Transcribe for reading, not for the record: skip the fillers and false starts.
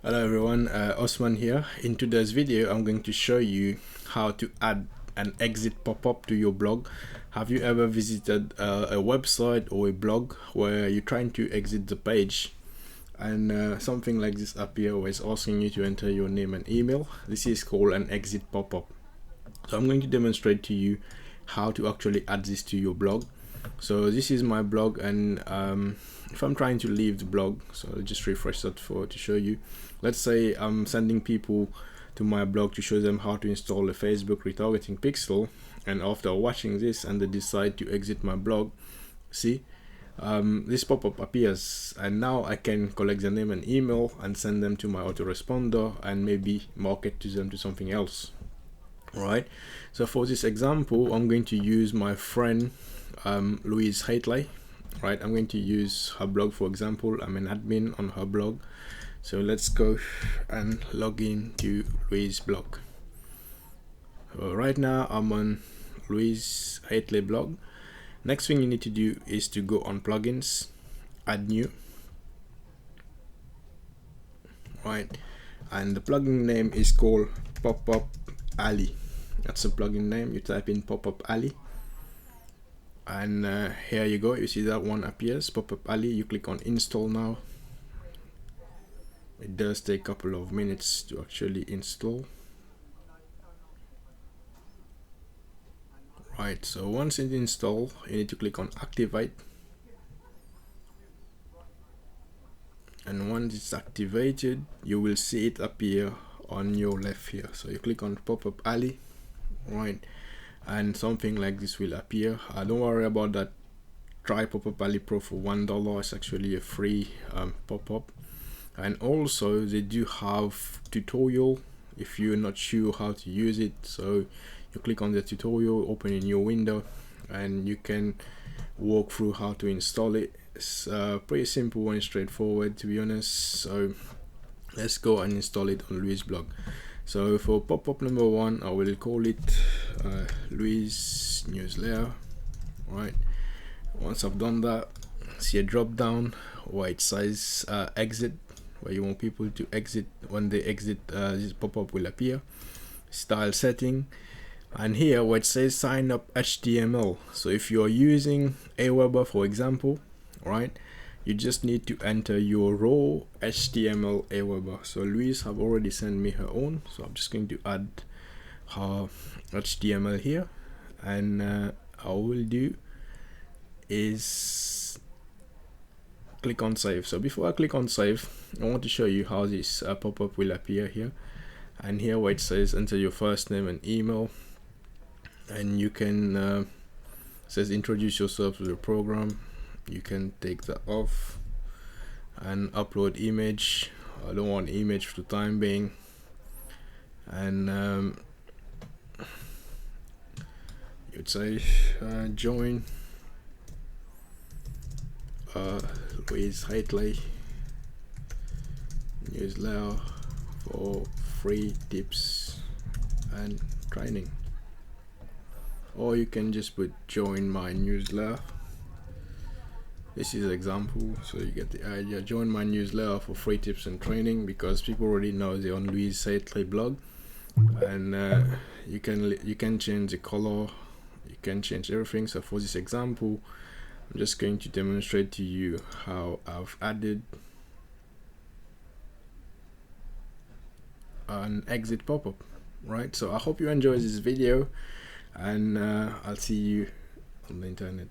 Hello everyone, Osman here. In today's video, I'm going to show you how to add an exit pop-up to your blog. Have you ever visited a website or a blog where you're trying to exit the page and something like this appear where it's asking you to enter your name and email? This is called an exit pop-up. So I'm going to demonstrate to you how to actually add this to your blog. So this is my blog, and if I'm trying to leave the blog, so I'll just refresh that to show you. Let's say I'm sending people to my blog to show them how to install a Facebook retargeting pixel, and after watching this and they decide to exit my blog, see, this pop-up appears, and now I can collect their name and email and send them to my autoresponder and maybe market to them to something else. Right, so for this example, I'm going to use my friend Louise Haitley. Right, I'm going to use her blog for example. I'm an admin on her blog, so let's go and log in to Louise's blog. So right now I'm on Louise Haitley blog. Next thing you need to do is to go on plugins, add new, right, and the plugin name is called PopUp Ali. That's the plugin name. You type in PopUp Ali, and here you go. You see that one appears, PopUp Ali. You click on install now. It does take a couple of minutes to actually install. Right, so once it installs, you need to click on activate, and once it's activated, you will see it appear on your left here. So you click on PopUp Ali, right, and something like this will appear. Don't worry about that. Try PopUp Ali Pro for $1. It's actually a free pop-up, and also they do have tutorial if you're not sure how to use it. So you click on the tutorial, open a new window, and you can walk through how to install it. It's pretty simple and straightforward, to be honest. So let's go and install it on Louise's blog. So for pop-up number one, I will call it Louise newsletter. Right, once I've done that, see a drop down where it says exit, where you want people to exit. When they exit, this pop-up will appear. Style setting, and here where it says sign up HTML. So if you're using Aweber for example, right, you just need to enter your raw HTML Aweber. So Louise have already sent me her own, so I'm just going to add her HTML here, and all we'll do is click on save. So before I click on save, I want to show you how this pop-up will appear here. And here where it says enter your first name and email, and you can says introduce yourself to the program, you can take that off and upload image. I don't want image for the time being, and you'd say join Louise Haitley newsletter for free tips and training, or you can just put join my newsletter. This is an example, so you get the idea. Join my newsletter for free tips and training, because people already know they're on Louise Haitley blog, and you can change the color, you can change everything. So for this example, I'm just going to demonstrate to you how I've added an exit pop-up. Right, so I hope you enjoy this video, and I'll see you on the internet.